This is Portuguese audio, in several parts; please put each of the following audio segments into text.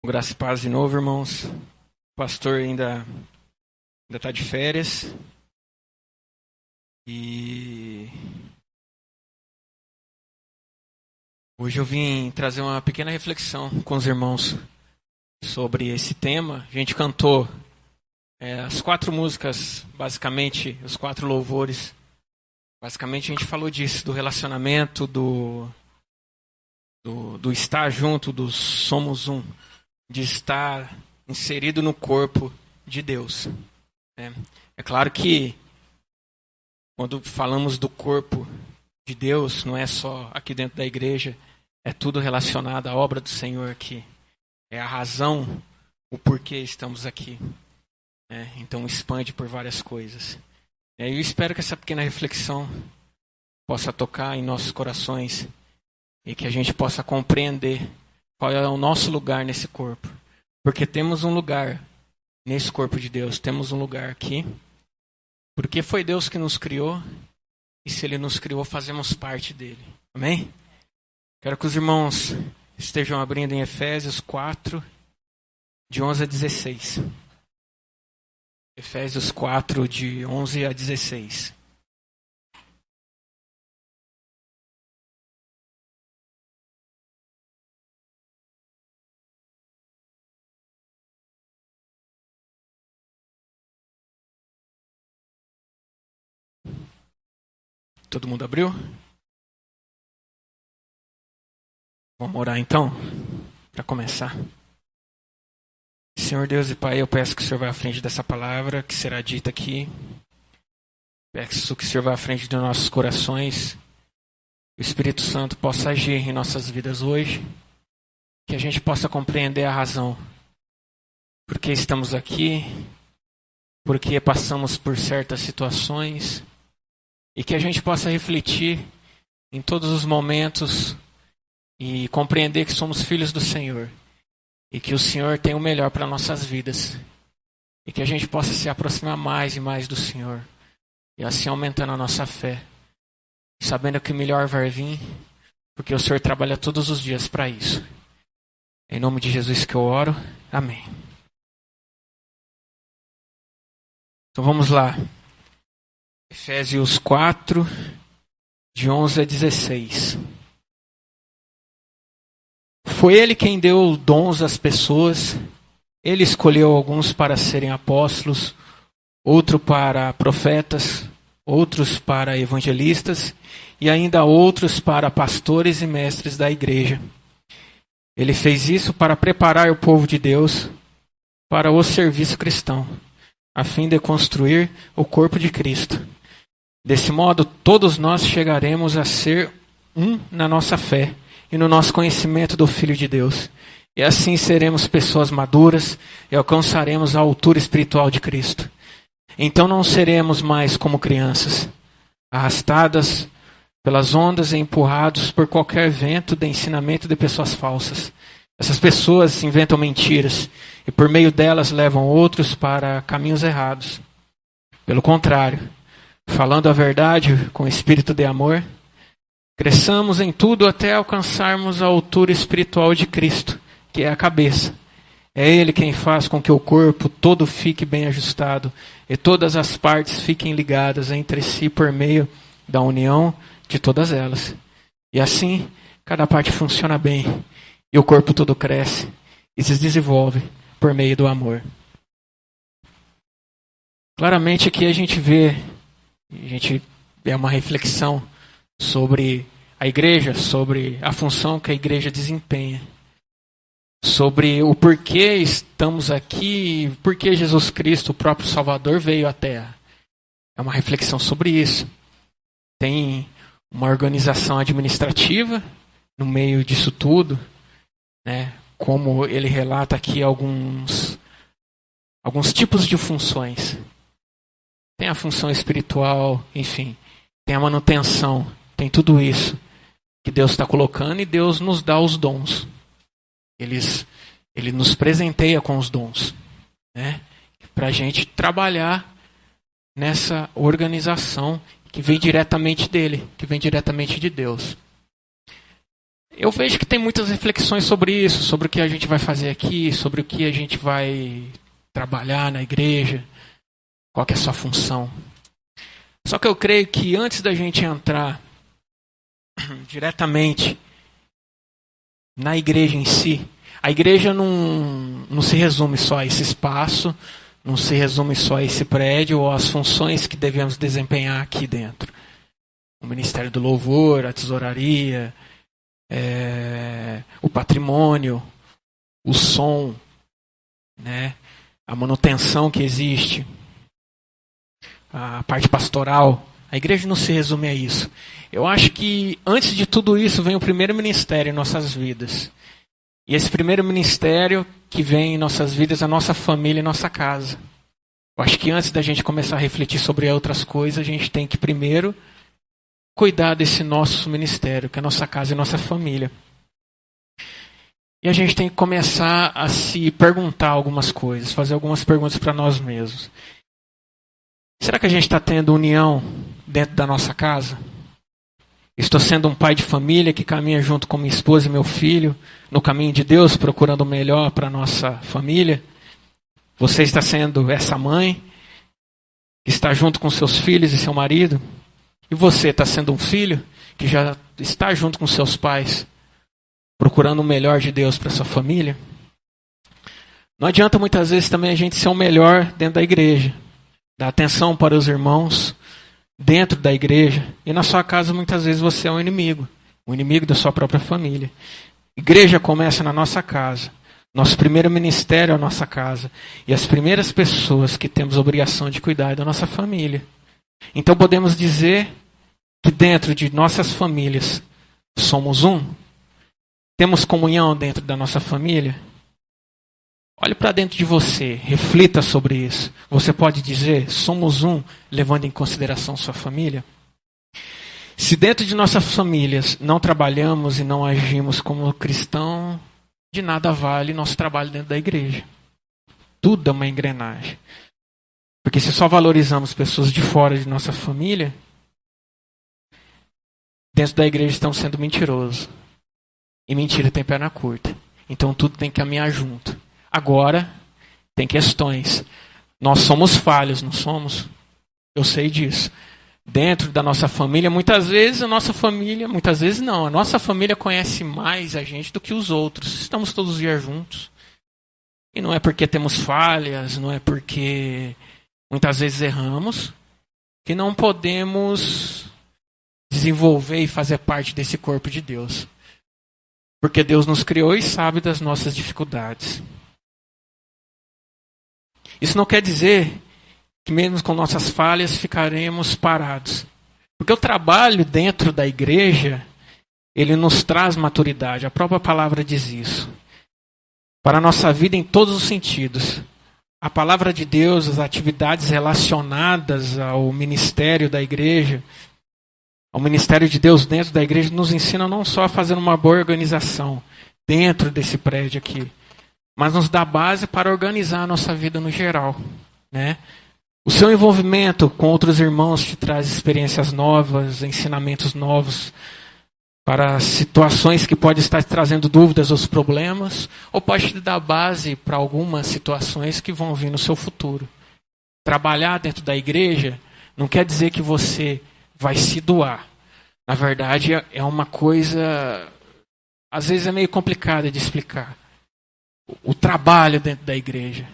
Graça e paz de novo, irmãos. O pastor ainda está de férias. E hoje eu vim trazer uma pequena reflexão com os irmãos sobre esse tema. A gente cantou as 4 músicas, basicamente, os 4 louvores. Basicamente a gente falou disso, do relacionamento, do estar junto, do somos um. De estar inserido no corpo de Deus. É claro que quando falamos do corpo de Deus, não é só aqui dentro da igreja, é tudo relacionado à obra do Senhor aqui. É a razão, o porquê estamos aqui. Então expande por várias coisas. Eu espero que essa pequena reflexão possa tocar em nossos corações e que a gente possa compreender qual é o nosso lugar nesse corpo. Porque temos um lugar nesse corpo de Deus. Temos um lugar aqui. Porque foi Deus que nos criou. E se Ele nos criou, fazemos parte dele. Amém? Quero que os irmãos estejam abrindo em Efésios 4, de 11 a 16. Efésios 4, de 11 a 16. Todo mundo abriu? Vamos orar então, para começar. Senhor Deus e Pai, eu peço que o Senhor vá à frente dessa palavra que será dita aqui. Peço que o Senhor vá à frente dos nossos corações. O Espírito Santo possa agir em nossas vidas hoje. Que a gente possa compreender a razão. Por que estamos aqui. Por que passamos por certas situações. E que a gente possa refletir em todos os momentos e compreender que somos filhos do Senhor. E que o Senhor tem o melhor para nossas vidas. E que a gente possa se aproximar mais e mais do Senhor. E assim aumentando a nossa fé. Sabendo que o melhor vai vir. Porque o Senhor trabalha todos os dias para isso. Em nome de Jesus que eu oro. Amém. Então vamos lá. Efésios 4, de 11 a 16. Foi Ele quem deu dons às pessoas. Ele escolheu alguns para serem apóstolos, outros para profetas, outros para evangelistas e ainda outros para pastores e mestres da igreja. Ele fez isso para preparar o povo de Deus para o serviço cristão, a fim de construir o corpo de Cristo. Desse modo, todos nós chegaremos a ser um na nossa fé e no nosso conhecimento do Filho de Deus. E assim seremos pessoas maduras e alcançaremos a altura espiritual de Cristo. Então não seremos mais como crianças, arrastadas pelas ondas e empurrados por qualquer vento de ensinamento de pessoas falsas. Essas pessoas inventam mentiras e por meio delas levam outros para caminhos errados. Pelo contrário, falando a verdade com espírito de amor, cresçamos em tudo até alcançarmos a altura espiritual de Cristo, que é a cabeça. É Ele quem faz com que o corpo todo fique bem ajustado e todas as partes fiquem ligadas entre si por meio da união de todas elas. E assim, cada parte funciona bem e o corpo todo cresce e se desenvolve por meio do amor. Claramente aqui a gente vê uma reflexão sobre a igreja, sobre a função que a igreja desempenha, sobre o porquê estamos aqui, porquê Jesus Cristo, o próprio Salvador, veio à Terra. É uma reflexão sobre isso. Tem uma organização administrativa no meio disso tudo, né? Como ele relata aqui alguns tipos de funções. Tem a função espiritual, enfim, tem a manutenção, tem tudo isso que Deus está colocando e Deus nos dá os dons. Ele nos presenteia com os dons, né? Para a gente trabalhar nessa organização que vem diretamente dele, que vem diretamente de Deus. Eu vejo que tem muitas reflexões sobre isso, sobre o que a gente vai fazer aqui, sobre o que a gente vai trabalhar na igreja, qual que é a sua função. Só que eu creio que antes da gente entrar diretamente na igreja em si, a igreja não se resume só a esse espaço, não se resume só a esse prédio ou às funções que devemos desempenhar aqui dentro. O Ministério do Louvor, a tesouraria, o patrimônio, o som, né, a manutenção que existe, a parte pastoral. A igreja não se resume a isso. Eu acho que antes de tudo isso vem o primeiro ministério em nossas vidas. E esse primeiro ministério que vem em nossas vidas é a nossa família e nossa casa. Eu acho que antes da gente começar a refletir sobre outras coisas, a gente tem que primeiro cuidar desse nosso ministério, que é a nossa casa e nossa família. E a gente tem que começar a se perguntar algumas coisas, fazer algumas perguntas para nós mesmos. Será que a gente está tendo união dentro da nossa casa? Estou sendo um pai de família que caminha junto com minha esposa e meu filho no caminho de Deus, procurando o melhor para a nossa família? Você está sendo essa mãe que está junto com seus filhos e seu marido? E você está sendo um filho que já está junto com seus pais, procurando o melhor de Deus para sua família? Não adianta muitas vezes também a gente ser o melhor dentro da igreja, dar atenção para os irmãos dentro da igreja, e na sua casa muitas vezes você é um inimigo da sua própria família. Igreja começa na nossa casa. Nosso primeiro ministério é a nossa casa. E as primeiras pessoas que temos a obrigação de cuidar é da nossa família. Então podemos dizer que dentro de nossas famílias somos um? Temos comunhão dentro da nossa família? Olhe para dentro de você, reflita sobre isso. Você pode dizer, somos um, levando em consideração sua família? Se dentro de nossas famílias não trabalhamos e não agimos como cristão, de nada vale nosso trabalho dentro da igreja. Tudo é uma engrenagem. Porque se só valorizamos pessoas de fora de nossa família, dentro da igreja estamos sendo mentirosos. E mentira tem perna curta. Então tudo tem que caminhar junto. Agora, tem questões. Nós somos falhos, não somos? Eu sei disso. Dentro da nossa família, muitas vezes a nossa família conhece mais a gente do que os outros. Estamos todos os dias juntos. E não é porque temos falhas, não é porque muitas vezes erramos, que não podemos desenvolver e fazer parte desse corpo de Deus. Porque Deus nos criou e sabe das nossas dificuldades. Isso não quer dizer que mesmo com nossas falhas ficaremos parados. Porque o trabalho dentro da igreja, ele nos traz maturidade. A própria palavra diz isso. Para a nossa vida em todos os sentidos. A palavra de Deus, as atividades relacionadas ao ministério da igreja, ao ministério de Deus dentro da igreja, nos ensinam não só a fazer uma boa organização dentro desse prédio aqui, mas nos dá base para organizar a nossa vida no geral, né? O seu envolvimento com outros irmãos te traz experiências novas, ensinamentos novos para situações que podem estar te trazendo dúvidas ou problemas, ou pode te dar base para algumas situações que vão vir no seu futuro. Trabalhar dentro da igreja não quer dizer que você vai se doar. Na verdade, é uma coisa, às vezes é meio complicada de explicar. O trabalho dentro da igreja.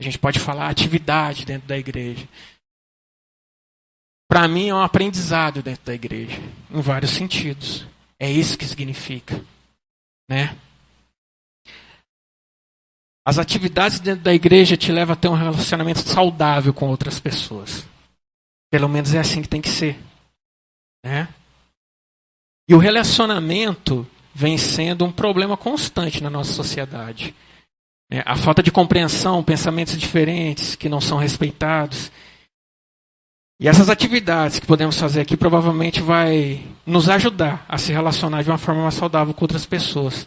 A gente pode falar atividade dentro da igreja. Para mim é um aprendizado dentro da igreja, em vários sentidos. É isso que significa, né? As atividades dentro da igreja te levam a ter um relacionamento saudável com outras pessoas. Pelo menos é assim que tem que ser, né? E o relacionamento vem sendo um problema constante na nossa sociedade. A falta de compreensão, pensamentos diferentes que não são respeitados. E essas atividades que podemos fazer aqui provavelmente vai nos ajudar a se relacionar de uma forma mais saudável com outras pessoas.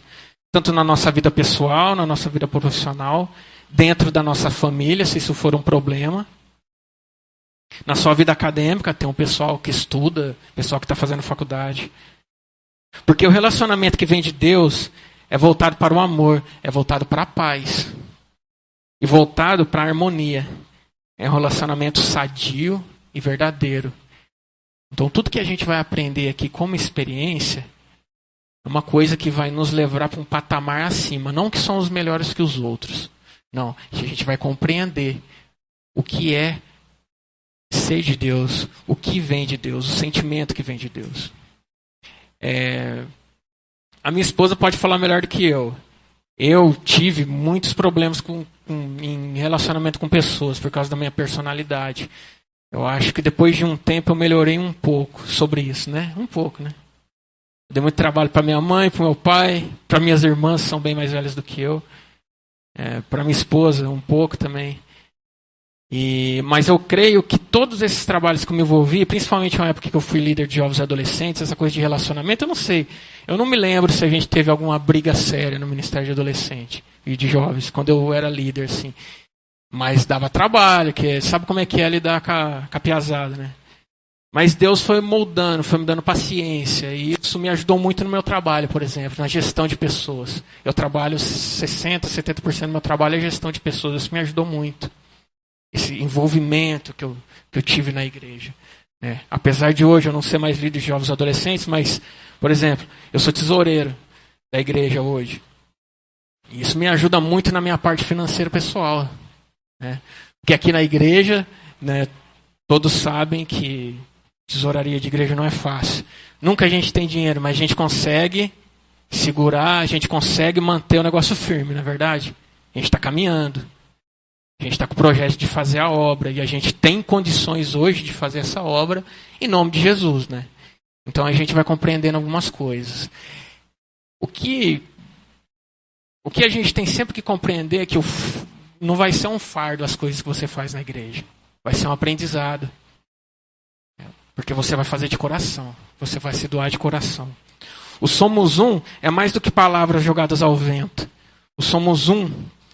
Tanto na nossa vida pessoal, na nossa vida profissional, dentro da nossa família, se isso for um problema. Na sua vida acadêmica, tem um pessoal que estuda, pessoal que está fazendo faculdade. Porque o relacionamento que vem de Deus é voltado para o amor, é voltado para a paz. E voltado para a harmonia. É um relacionamento sadio e verdadeiro. Então tudo que a gente vai aprender aqui como experiência é uma coisa que vai nos levar para um patamar acima. Não que somos melhores que os outros. Não, a gente vai compreender o que é ser de Deus, o que vem de Deus, o sentimento que vem de Deus. A minha esposa pode falar melhor do que eu. Eu tive muitos problemas em relacionamento com pessoas por causa da minha personalidade. Eu acho que depois de um tempo eu melhorei um pouco sobre isso, né? Um pouco, né? Eu dei muito trabalho para minha mãe, para meu pai, para minhas irmãs, que são bem mais velhas do que eu. Para minha esposa, um pouco também. Mas eu creio que todos esses trabalhos que eu me envolvi, principalmente na época que eu fui líder de jovens e adolescentes, essa coisa de relacionamento, eu não sei. Eu não me lembro se a gente teve alguma briga séria no Ministério de Adolescente e de Jovens, quando eu era líder, assim. Mas dava trabalho, sabe como é que é lidar com a piazada, né? Mas Deus foi moldando, foi me dando paciência. E isso me ajudou muito no meu trabalho, por exemplo, na gestão de pessoas. Eu trabalho 60%, 70% do meu trabalho é gestão de pessoas. Isso me ajudou muito. Esse envolvimento que eu tive na igreja. Apesar de hoje eu não ser mais líder de jovens e adolescentes, mas, por exemplo, eu sou tesoureiro da igreja hoje. E isso me ajuda muito na minha parte financeira pessoal. Porque aqui na igreja, todos sabem que tesouraria de igreja não é fácil. Nunca a gente tem dinheiro, mas a gente consegue segurar, a gente consegue manter o negócio firme, não é verdade? A gente está caminhando. A gente está com o projeto de fazer a obra e a gente tem condições hoje de fazer essa obra em nome de Jesus, né? Então a gente vai compreendendo algumas coisas. O que a gente tem sempre que compreender é que não vai ser um fardo as coisas que você faz na igreja. Vai ser um aprendizado. Porque você vai fazer de coração. Você vai se doar de coração. O Somos Um é mais do que palavras jogadas ao vento. O Somos Um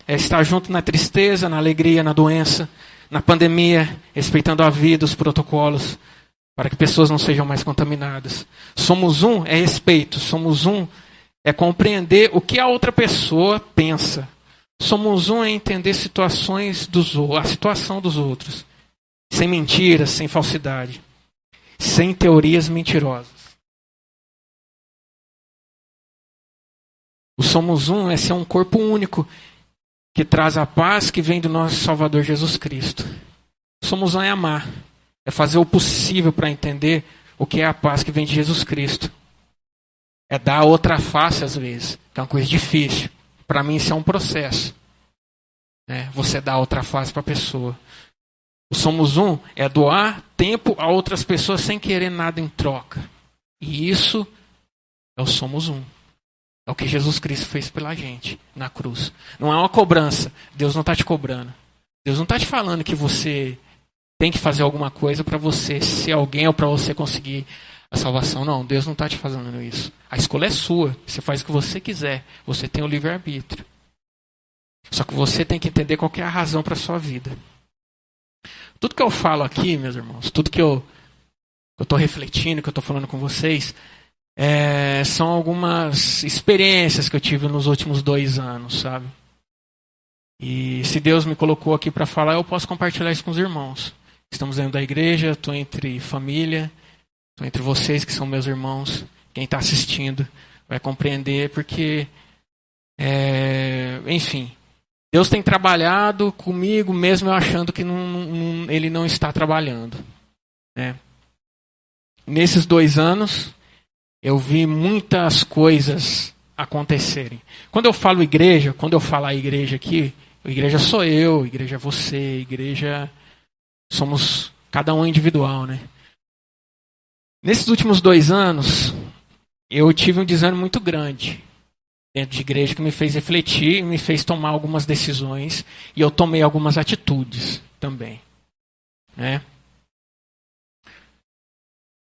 é estar junto na tristeza, na alegria, na doença, na pandemia, respeitando a vida, os protocolos, para que pessoas não sejam mais contaminadas. Somos um é respeito, somos um é compreender o que a outra pessoa pensa. Somos um é entender a situação dos outros, sem mentiras, sem falsidade, sem teorias mentirosas. O Somos Um é ser um corpo único, que traz a paz que vem do nosso Salvador Jesus Cristo. Somos um é amar. É fazer o possível para entender o que é a paz que vem de Jesus Cristo. É dar outra face às vezes, que é uma coisa difícil. Para mim isso é um processo. Você dá outra face para a pessoa. O Somos Um é doar tempo a outras pessoas sem querer nada em troca. E isso é o Somos Um. É o que Jesus Cristo fez pela gente na cruz. Não é uma cobrança. Deus não está te cobrando. Deus não está te falando que você tem que fazer alguma coisa para você ser alguém ou para você conseguir a salvação. Não, Deus não está te fazendo isso. A escolha é sua. Você faz o que você quiser. Você tem o livre-arbítrio. Só que você tem que entender qual que é a razão para a sua vida. Tudo que eu falo aqui, meus irmãos, tudo que eu estou refletindo, que eu estou falando com vocês, são algumas experiências que eu tive nos últimos 2 anos, sabe? E se Deus me colocou aqui para falar, eu posso compartilhar isso com os irmãos. Estamos dentro da igreja, estou entre família, estou entre vocês que são meus irmãos. Quem está assistindo vai compreender porque, enfim, Deus tem trabalhado comigo mesmo eu achando que Ele não está trabalhando. Nesses 2 anos, eu vi muitas coisas acontecerem. Quando eu falo igreja, quando eu falar igreja aqui, igreja sou eu, igreja é você, igreja somos cada um individual, né? Nesses últimos 2 anos, eu tive um desânimo muito grande dentro de igreja que me fez refletir, me fez tomar algumas decisões e eu tomei algumas atitudes também, né?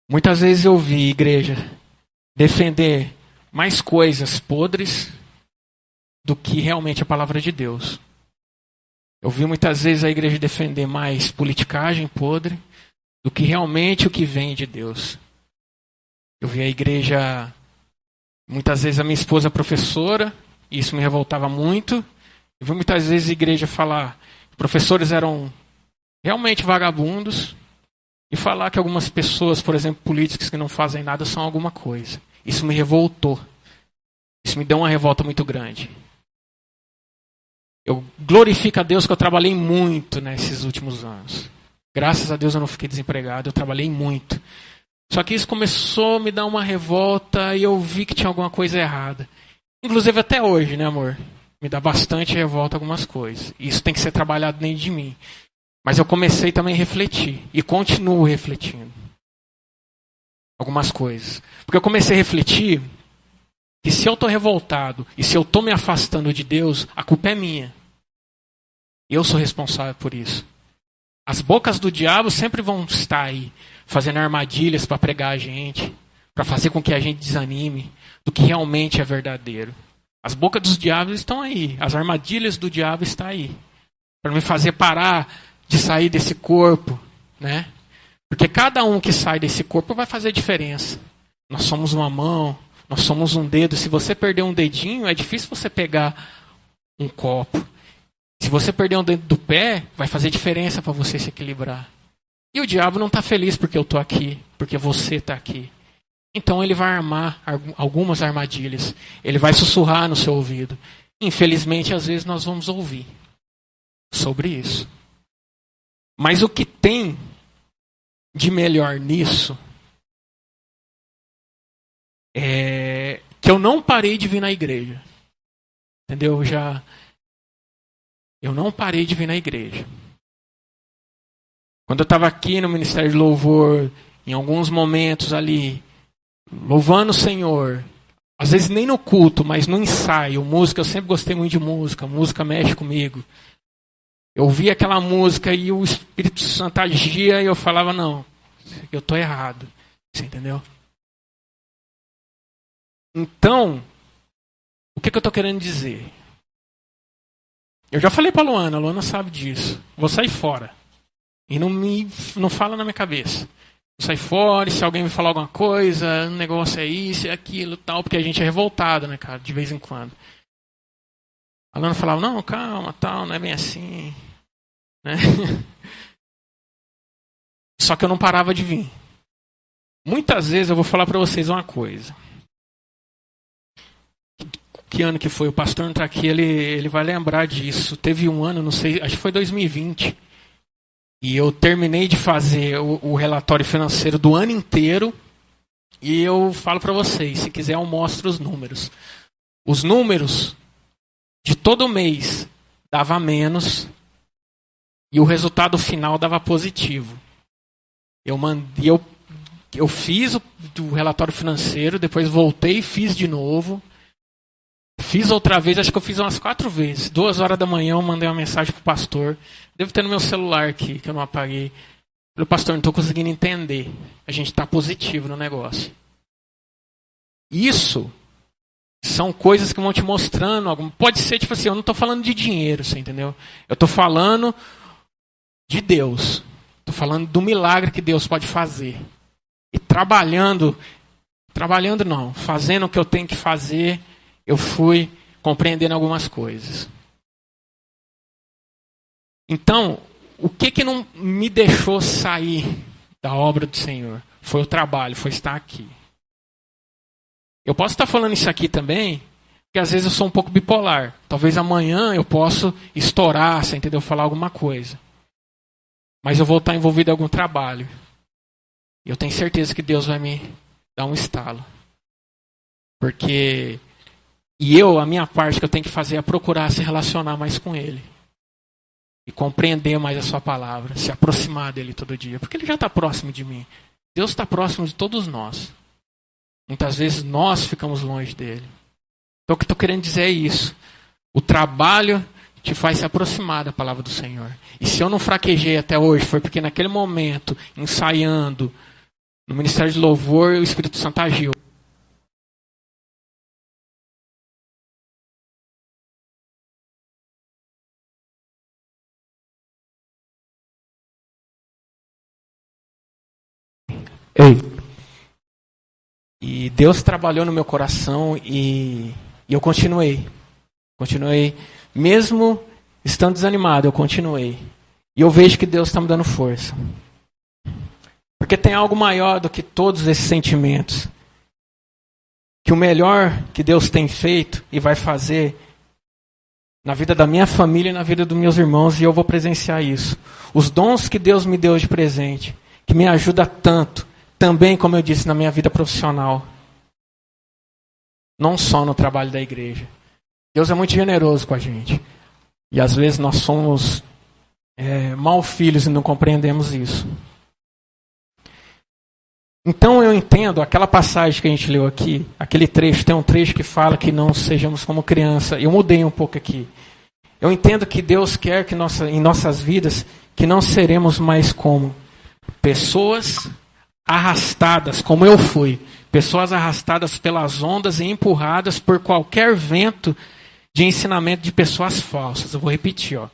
Muitas vezes eu vi igreja defender mais coisas podres do que realmente a palavra de Deus. Eu vi muitas vezes a igreja defender mais politicagem podre do que realmente o que vem de Deus. Eu vi a igreja Muitas vezes a minha esposa é professora, e isso me revoltava muito. Eu vi muitas vezes a igreja falar que professores eram realmente vagabundos e falar que algumas pessoas, por exemplo, políticos que não fazem nada, são alguma coisa. Isso me revoltou. Isso me deu uma revolta muito grande. Eu glorifico a Deus que eu trabalhei muito nesses últimos anos. Graças a Deus eu não fiquei desempregado, eu trabalhei muito. Só que isso começou a me dar uma revolta e eu vi que tinha alguma coisa errada. Inclusive até hoje, né, amor? Me dá bastante revolta algumas coisas. Isso tem que ser trabalhado dentro de mim. Mas eu comecei também a refletir. E continuo refletindo. Algumas coisas. Porque eu comecei a refletir que se eu estou revoltado e se eu estou me afastando de Deus, a culpa é minha. Eu sou responsável por isso. As bocas do diabo sempre vão estar aí, fazendo armadilhas para pregar a gente, para fazer com que a gente desanime do que realmente é verdadeiro. As bocas dos diabos estão aí, as armadilhas do diabo estão aí, para me fazer parar de sair desse corpo, né? Porque cada um que sai desse corpo vai fazer diferença. Nós somos uma mão, nós somos um dedo. Se você perder um dedinho, é difícil você pegar um copo. Se você perder um dedo do pé, vai fazer diferença para você se equilibrar. E o diabo não está feliz porque eu estou aqui, porque você está aqui. Então ele vai armar algumas armadilhas. Ele vai sussurrar no seu ouvido. Infelizmente, às vezes nós vamos ouvir sobre isso. Mas o que tem de melhor nisso é que eu não parei de vir na igreja. Entendeu? Eu não parei de vir na igreja. Quando eu estava aqui no Ministério de Louvor, em alguns momentos ali, louvando o Senhor, às vezes nem no culto, mas no ensaio, música, eu sempre gostei muito de música, música mexe comigo. Eu ouvia aquela música e o Espírito Santo agia e eu falava, não, eu estou errado. Você entendeu? Então, o que eu estou querendo dizer? Eu já falei para a Luana sabe disso. Vou sair fora. E não fala na minha cabeça. Vou sair fora, e se alguém me falar alguma coisa, o negócio é isso, é aquilo, tal, porque a gente é revoltado, né, cara, de vez em quando. A Luana falava, não, calma, tal, não é bem assim. Né? Só que eu não parava de vir. Muitas vezes eu vou falar para vocês uma coisa. Que ano que foi? O pastor não está aqui, ele vai lembrar disso. Teve um ano, não sei, acho que foi 2020. E eu terminei de fazer o relatório financeiro do ano inteiro. E eu falo para vocês, se quiser eu mostro os números. Os números de todo mês dava menos e o resultado final dava positivo. Eu fiz o relatório financeiro, depois voltei e fiz de novo. Fiz outra vez, acho que eu fiz umas 4 vezes. 2 horas da manhã eu mandei uma mensagem pro pastor. Devo ter no meu celular aqui, que eu não apaguei. Falei, pastor, não estou conseguindo entender. A gente está positivo no negócio. Isso são coisas que vão te mostrando. Pode ser, tipo assim, eu não estou falando de dinheiro, você entendeu? Eu estou falando de Deus. Estou falando do milagre que Deus pode fazer. E trabalhando não, fazendo o que eu tenho que fazer, eu fui compreendendo algumas coisas. Então, o que não me deixou sair da obra do Senhor? Foi o trabalho, foi estar aqui. Eu posso estar falando isso aqui também, porque às vezes eu sou um pouco bipolar. Talvez amanhã eu possa estourar, você entendeu? Falar alguma coisa. Mas eu vou estar envolvido em algum trabalho. E eu tenho certeza que Deus vai me dar um estalo. Porque... a minha parte que eu tenho que fazer é procurar se relacionar mais com Ele. E compreender mais a sua palavra. Se aproximar dEle todo dia. Porque Ele já está próximo de mim. Deus está próximo de todos nós. Muitas vezes nós ficamos longe dEle. Então o que eu estou querendo dizer é isso. O trabalho te faz se aproximar da palavra do Senhor. E se eu não fraquejei até hoje, foi porque naquele momento, ensaiando, no Ministério de Louvor, o Espírito Santo agiu. Ei. E Deus trabalhou no meu coração e eu continuei. Continuei, mesmo estando desanimado, eu continuei. E eu vejo que Deus está me dando força. Porque tem algo maior do que todos esses sentimentos. Que o melhor que Deus tem feito e vai fazer na vida da minha família e na vida dos meus irmãos, e eu vou presenciar isso. Os dons que Deus me deu de presente, que me ajuda tanto, também, como eu disse, na minha vida profissional. Não só no trabalho da igreja. Deus é muito generoso com a gente. E às vezes nós somos mal filhos e não compreendemos isso. Então eu entendo aquela passagem que a gente leu aqui, aquele trecho, tem um trecho que fala que não sejamos como criança. Eu mudei um pouco aqui. Eu entendo que Deus quer que em nossas vidas, que não seremos mais como pessoas arrastadas, como eu fui. Pessoas arrastadas pelas ondas e empurradas por qualquer vento de ensinamento de pessoas falsas. Eu vou repetir, ó.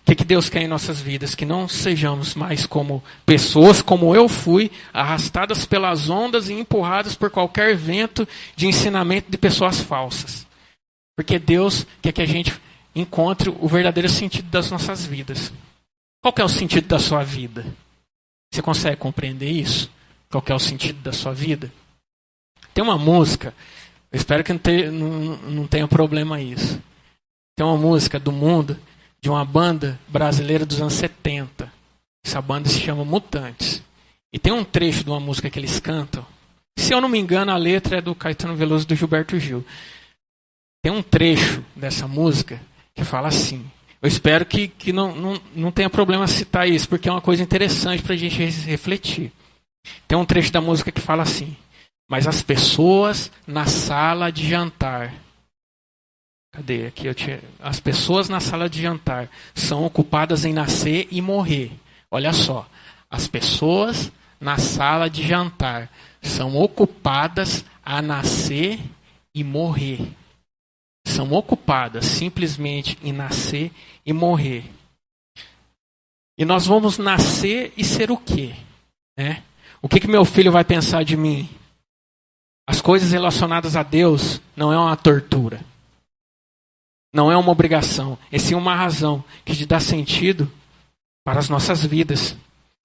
O que Deus quer em nossas vidas? Que não sejamos mais como pessoas, como eu fui, arrastadas pelas ondas e empurradas por qualquer vento de ensinamento de pessoas falsas. Porque Deus quer que a gente encontre o verdadeiro sentido das nossas vidas. Qual que é o sentido da sua vida? Você consegue compreender isso? Qual que é o sentido da sua vida? Tem uma música, eu espero que não tenha problema isso. Tem uma música do mundo, de uma banda brasileira dos anos 70. Essa banda se chama Mutantes. E tem um trecho de uma música que eles cantam. Se eu não me engano, a letra é do Caetano Veloso e do Gilberto Gil. Tem um trecho dessa música que fala assim. Eu espero que não tenha problema citar isso, porque é uma coisa interessante para a gente refletir. Tem um trecho da música que fala assim. Mas as pessoas na sala de jantar... Cadê? Aqui as pessoas na sala de jantar são ocupadas em nascer e morrer. Olha só. As pessoas na sala de jantar são ocupadas a nascer e morrer. São ocupadas simplesmente em nascer e morrer. E nós vamos nascer e ser o quê? Né? O que meu filho vai pensar de mim? As coisas relacionadas a Deus não é uma tortura. Não é uma obrigação, é sim uma razão que te dá sentido para as nossas vidas.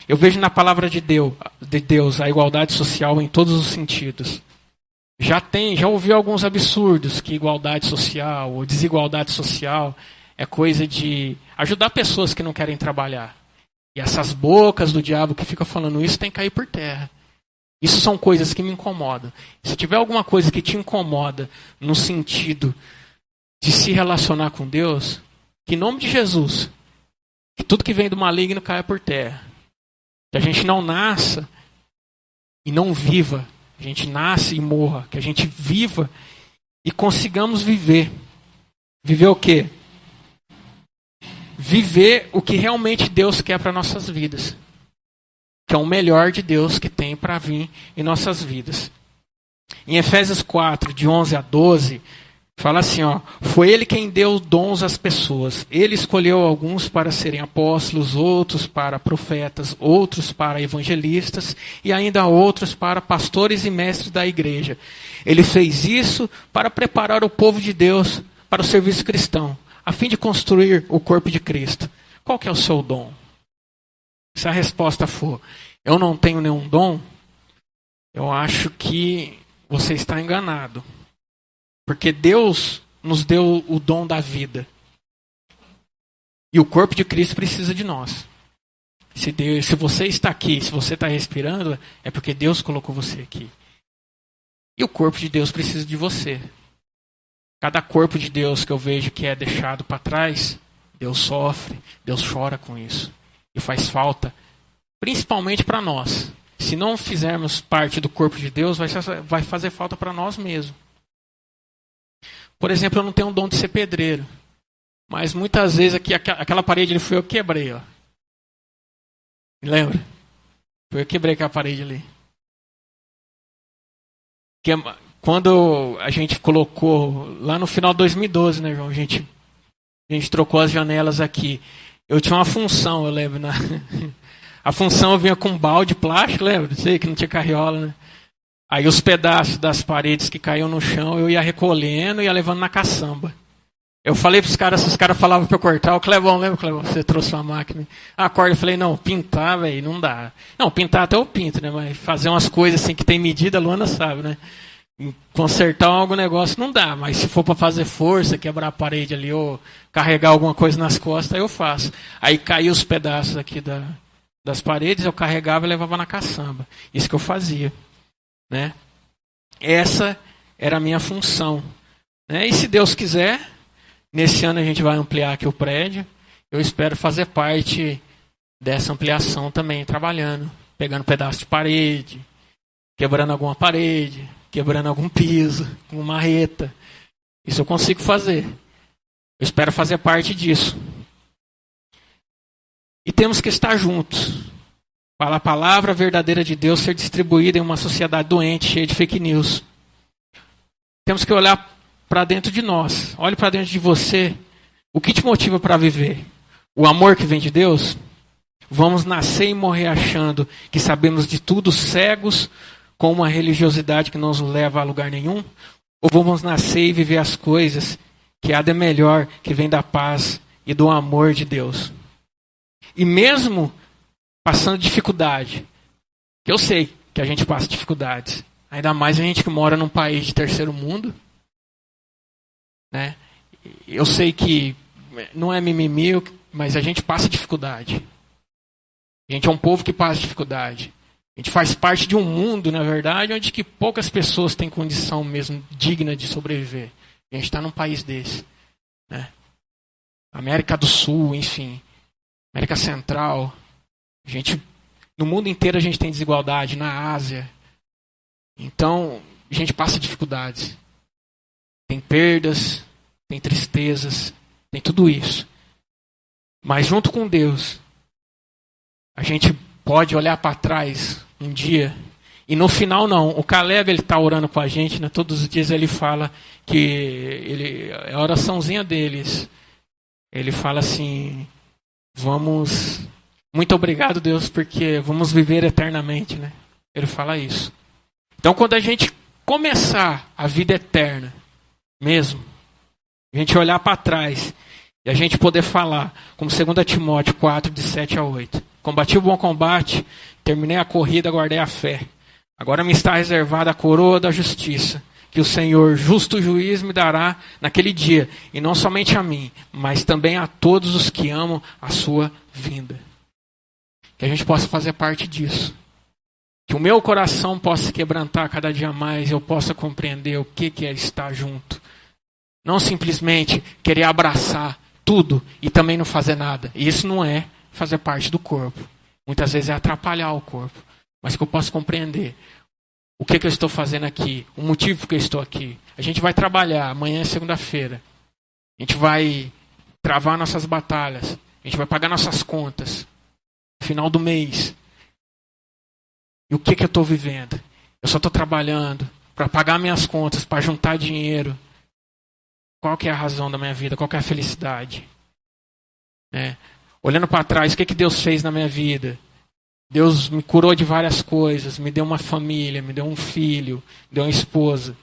Eu vejo na palavra de Deus a igualdade social em todos os sentidos. Já ouvi alguns absurdos que igualdade social ou desigualdade social é coisa de ajudar pessoas que não querem trabalhar. E essas bocas do diabo que ficam falando isso tem que cair por terra. Isso são coisas que me incomodam. Se tiver alguma coisa que te incomoda no sentido de se relacionar com Deus, que em nome de Jesus, que tudo que vem do maligno caia por terra. Que a gente não nasça e não viva. A gente nasce e morra. Que a gente viva e consigamos viver. Viver o quê? Viver o que realmente Deus quer para nossas vidas. Que é o melhor de Deus que tem para vir em nossas vidas. Em Efésios 4, de 11 a 12... fala assim, ó, foi ele quem deu dons às pessoas. Ele escolheu alguns para serem apóstolos, outros para profetas, outros para evangelistas e ainda outros para pastores e mestres da igreja. Ele fez isso para preparar o povo de Deus para o serviço cristão, a fim de construir o corpo de Cristo. Qual que é o seu dom? Se a resposta for, eu não tenho nenhum dom, eu acho que você está enganado. Porque Deus nos deu o dom da vida. E o corpo de Cristo precisa de nós. Se você está aqui, se você está respirando, é porque Deus colocou você aqui. E o corpo de Deus precisa de você. Cada corpo de Deus que eu vejo que é deixado para trás, Deus sofre, Deus chora com isso. E faz falta, principalmente para nós. Se não fizermos parte do corpo de Deus, vai fazer falta para nós mesmos. Por exemplo, eu não tenho o dom de ser pedreiro. Mas muitas vezes aqui, aquela parede ali foi eu que quebrei. Ó. Lembra? Foi eu que quebrei aquela parede ali. Quando a gente colocou, lá no final de 2012, né, João? A gente trocou as janelas aqui. Eu tinha uma função, eu lembro. A função eu vinha com um balde plástico, lembra? Sei que não tinha carriola, né? Aí os pedaços das paredes que caíam no chão, eu ia recolhendo e ia levando na caçamba. Eu falei para os caras, se os caras falavam para eu cortar, o Clevão, lembra, Clevão? Você trouxe uma máquina. A corda, eu falei, não, pintar, velho, não dá. Não, pintar até eu pinto, né? Mas fazer umas coisas assim que tem medida, a Luana sabe, né? Consertar algum negócio não dá, mas se for para fazer força, quebrar a parede ali ou carregar alguma coisa nas costas, aí eu faço. Aí caía os pedaços aqui das paredes, eu carregava e levava na caçamba. Isso que eu fazia, né? Essa era a minha função, né? E se Deus quiser, nesse ano a gente vai ampliar aqui o prédio. Eu espero fazer parte dessa ampliação também, trabalhando, pegando pedaço de parede, quebrando alguma parede, quebrando algum piso, com marreta. Isso eu consigo fazer. Eu espero fazer parte disso. E temos que estar juntos. Para a palavra verdadeira de Deus ser distribuída em uma sociedade doente, cheia de fake news. Temos que olhar para dentro de nós. Olhe para dentro de você. O que te motiva para viver? O amor que vem de Deus? Vamos nascer e morrer achando que sabemos de tudo, cegos, com uma religiosidade que não nos leva a lugar nenhum? Ou vamos nascer e viver as coisas que há de melhor, que vem da paz e do amor de Deus? E mesmo passando dificuldade, que eu sei que a gente passa dificuldades, ainda mais a gente que mora num país de terceiro mundo, né? Eu sei que não é mimimi, mas a gente passa dificuldade. A gente é um povo que passa dificuldade. A gente faz parte de um mundo, na verdade, onde que poucas pessoas têm condição mesmo digna de sobreviver. A gente está num país desse, né? América do Sul, enfim, América Central. No mundo inteiro a gente tem desigualdade, na Ásia. Então, a gente passa dificuldades. Tem perdas, tem tristezas, tem tudo isso. Mas junto com Deus, a gente pode olhar para trás um dia, e no final não. O Caleb, ele está orando com a gente, né? Todos os dias ele fala que é a oraçãozinha deles. Ele fala assim, muito obrigado, Deus, porque vamos viver eternamente, né? Ele fala isso. Então, quando a gente começar a vida eterna, mesmo, a gente olhar para trás e a gente poder falar, como 2 Timóteo 4, de 7 a 8. Combati o bom combate, terminei a corrida, guardei a fé. Agora me está reservada a coroa da justiça, que o Senhor, justo juiz, me dará naquele dia, e não somente a mim, mas também a todos os que amam a sua vinda. Que a gente possa fazer parte disso. Que o meu coração possa se quebrantar cada dia mais, eu possa compreender o que é estar junto. Não simplesmente querer abraçar tudo e também não fazer nada. E isso não é fazer parte do corpo. Muitas vezes é atrapalhar o corpo. Mas que eu possa compreender o que eu estou fazendo aqui, o motivo por que eu estou aqui. A gente vai trabalhar, amanhã é segunda-feira. A gente vai travar nossas batalhas. A gente vai pagar nossas contas no final do mês. E o que eu estou vivendo? Eu só estou trabalhando para pagar minhas contas, para juntar dinheiro. Qual que é a razão da minha vida? Qual que é a felicidade? Olhando para trás, o que Deus fez na minha vida? Deus me curou de várias coisas, me deu uma família, me deu um filho, me deu uma esposa.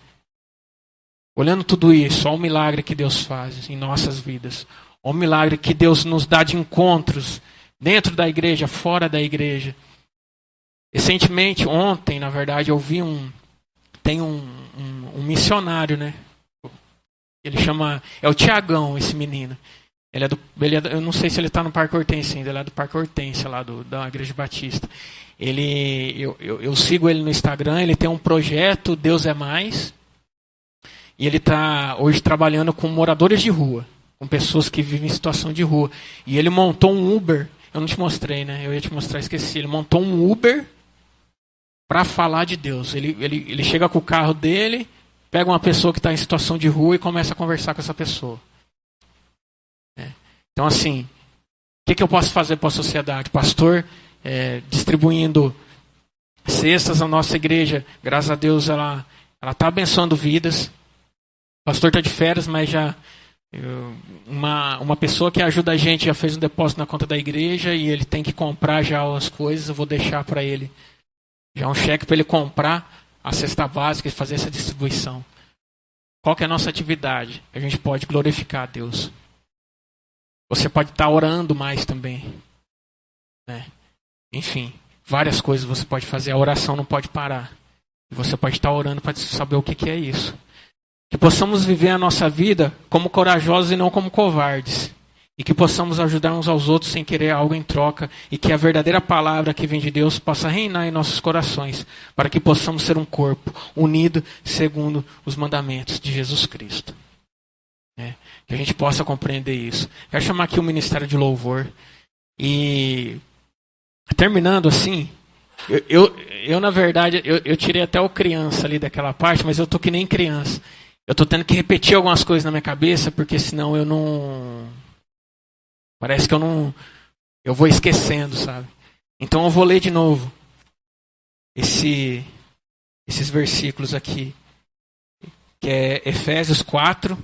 Olhando tudo isso, olha o milagre que Deus faz em nossas vidas. Olha o milagre que Deus nos dá de encontros dentro da igreja, fora da igreja. Recentemente, ontem, na verdade, eu vi tem um missionário, né? Ele é o Tiagão, esse menino. Eu não sei se ele está no Parque Hortência ainda, ele é do Parque Hortência, lá da Igreja Batista. Eu sigo ele no Instagram, ele tem um projeto, Deus é Mais, e ele está hoje trabalhando com moradores de rua, com pessoas que vivem em situação de rua. E ele montou um Uber, eu não te mostrei, né? Eu ia te mostrar, esqueci. Ele montou um Uber para falar de Deus. Ele chega com o carro dele, pega uma pessoa que está em situação de rua e começa a conversar com essa pessoa. Então, assim, o que eu posso fazer para a sociedade? Pastor, distribuindo cestas na nossa igreja, graças a Deus, ela está abençoando vidas. O pastor está de férias, mas uma pessoa que ajuda a gente já fez um depósito na conta da igreja e ele tem que comprar já as coisas. Eu vou deixar para ele já um cheque para ele comprar a cesta básica e fazer essa distribuição. Qual que é a nossa atividade? A gente pode glorificar a Deus. Você pode estar orando mais também, né? Enfim, várias coisas você pode fazer. A oração não pode parar. E você pode estar orando para saber o que é isso. Que possamos viver a nossa vida como corajosos e não como covardes. E que possamos ajudar uns aos outros sem querer algo em troca. E que a verdadeira palavra que vem de Deus possa reinar em nossos corações. Para que possamos ser um corpo unido segundo os mandamentos de Jesus Cristo. Que a gente possa compreender isso. Quero chamar aqui o Ministério de Louvor. E terminando assim, eu na verdade, eu tirei até o criança ali daquela parte, mas eu tô que nem criança. Eu tô tendo que repetir algumas coisas na minha cabeça, porque senão eu não... Parece que eu vou esquecendo, sabe? Então eu vou ler de novo esses versículos aqui, que é Efésios 4,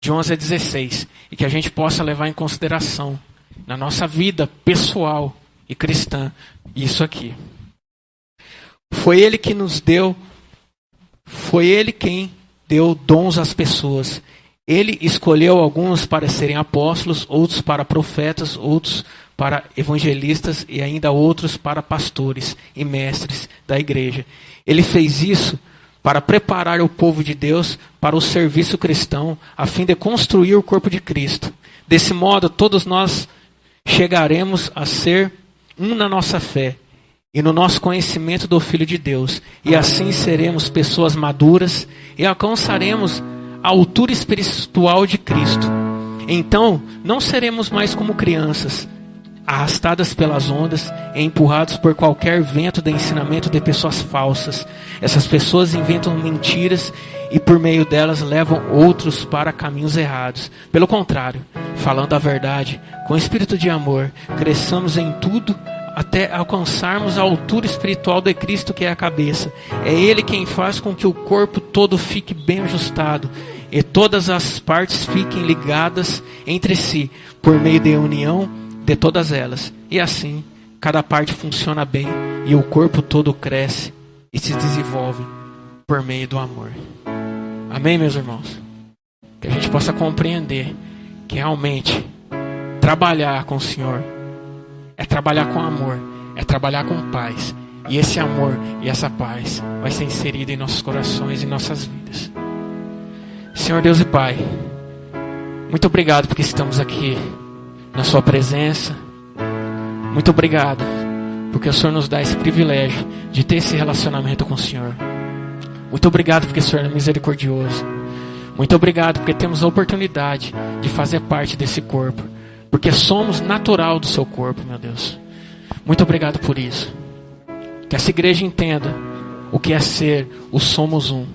de 11 a 16, e que a gente possa levar em consideração na nossa vida pessoal e cristã isso aqui. Foi Ele quem deu dons às pessoas. Ele escolheu alguns para serem apóstolos, outros para profetas, outros para evangelistas e ainda outros para pastores e mestres da igreja. Ele fez isso para preparar o povo de Deus para o serviço cristão, a fim de construir o corpo de Cristo. Desse modo, todos nós chegaremos a ser um na nossa fé e no nosso conhecimento do Filho de Deus. E assim seremos pessoas maduras e alcançaremos a altura espiritual de Cristo. Então, não seremos mais como crianças, arrastadas pelas ondas e empurrados por qualquer vento de ensinamento de pessoas falsas. Essas pessoas inventam mentiras e por meio delas levam outros para caminhos errados. Pelo contrário, falando a verdade, com espírito de amor, cresçamos em tudo até alcançarmos a altura espiritual de Cristo, que é a cabeça. É Ele quem faz com que o corpo todo fique bem ajustado e todas as partes fiquem ligadas entre si por meio da união de todas elas. E assim, cada parte funciona bem e o corpo todo cresce e se desenvolve por meio do amor. Amém, meus irmãos? Que a gente possa compreender que realmente trabalhar com o Senhor é trabalhar com amor, é trabalhar com paz. E esse amor e essa paz vai ser inserido em nossos corações e nossas vidas. Senhor Deus e Pai, muito obrigado porque estamos aqui na Sua presença. Muito obrigado porque o Senhor nos dá esse privilégio de ter esse relacionamento com o Senhor. Muito obrigado porque o Senhor é misericordioso. Muito obrigado porque temos a oportunidade de fazer parte desse corpo, porque somos natural do Seu corpo, meu Deus. Muito obrigado por isso. Que essa igreja entenda o que é ser o Somos Um.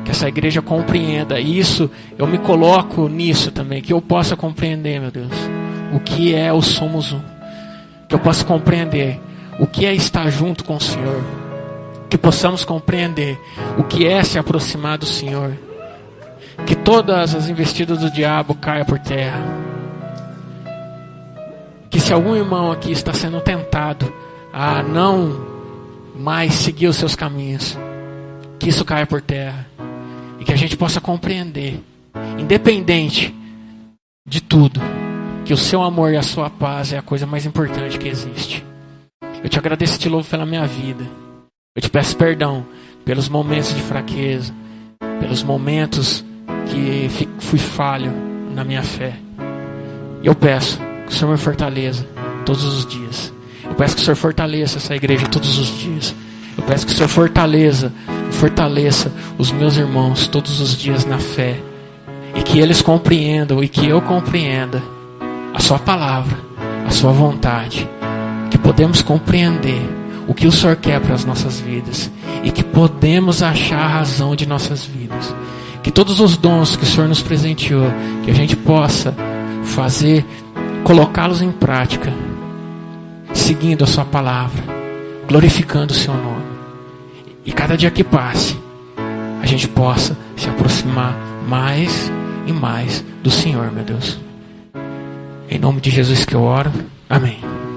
Que essa igreja compreenda isso. Eu me coloco nisso também, que eu possa compreender, meu Deus, o que é o Somos Um. Que eu possa compreender o que é estar junto com o Senhor. Que possamos compreender o que é se aproximar do Senhor. Que todas as investidas do diabo caiam por terra. Que se algum irmão aqui está sendo tentado a não mais seguir os seus caminhos, que isso caia por terra. E que a gente possa compreender, independente de tudo, que o Seu amor e a Sua paz é a coisa mais importante que existe. Eu te agradeço e te louvo pela minha vida. Eu te peço perdão pelos momentos de fraqueza, pelos momentos que fui falho na minha fé. E eu peço que o Senhor me fortaleça todos os dias. Eu peço que o Senhor fortaleça essa igreja todos os dias. Eu peço que o Senhor fortaleça os meus irmãos todos os dias na fé. E que eles compreendam e que eu compreenda a Sua palavra, a Sua vontade. Que podemos compreender o que o Senhor quer para as nossas vidas. E que podemos achar a razão de nossas vidas. Que todos os dons que o Senhor nos presenteou, que a gente possa fazer, colocá-los em prática, seguindo a Sua palavra, glorificando o Seu nome. E cada dia que passe, a gente possa se aproximar mais e mais do Senhor, meu Deus. Em nome de Jesus que eu oro. Amém.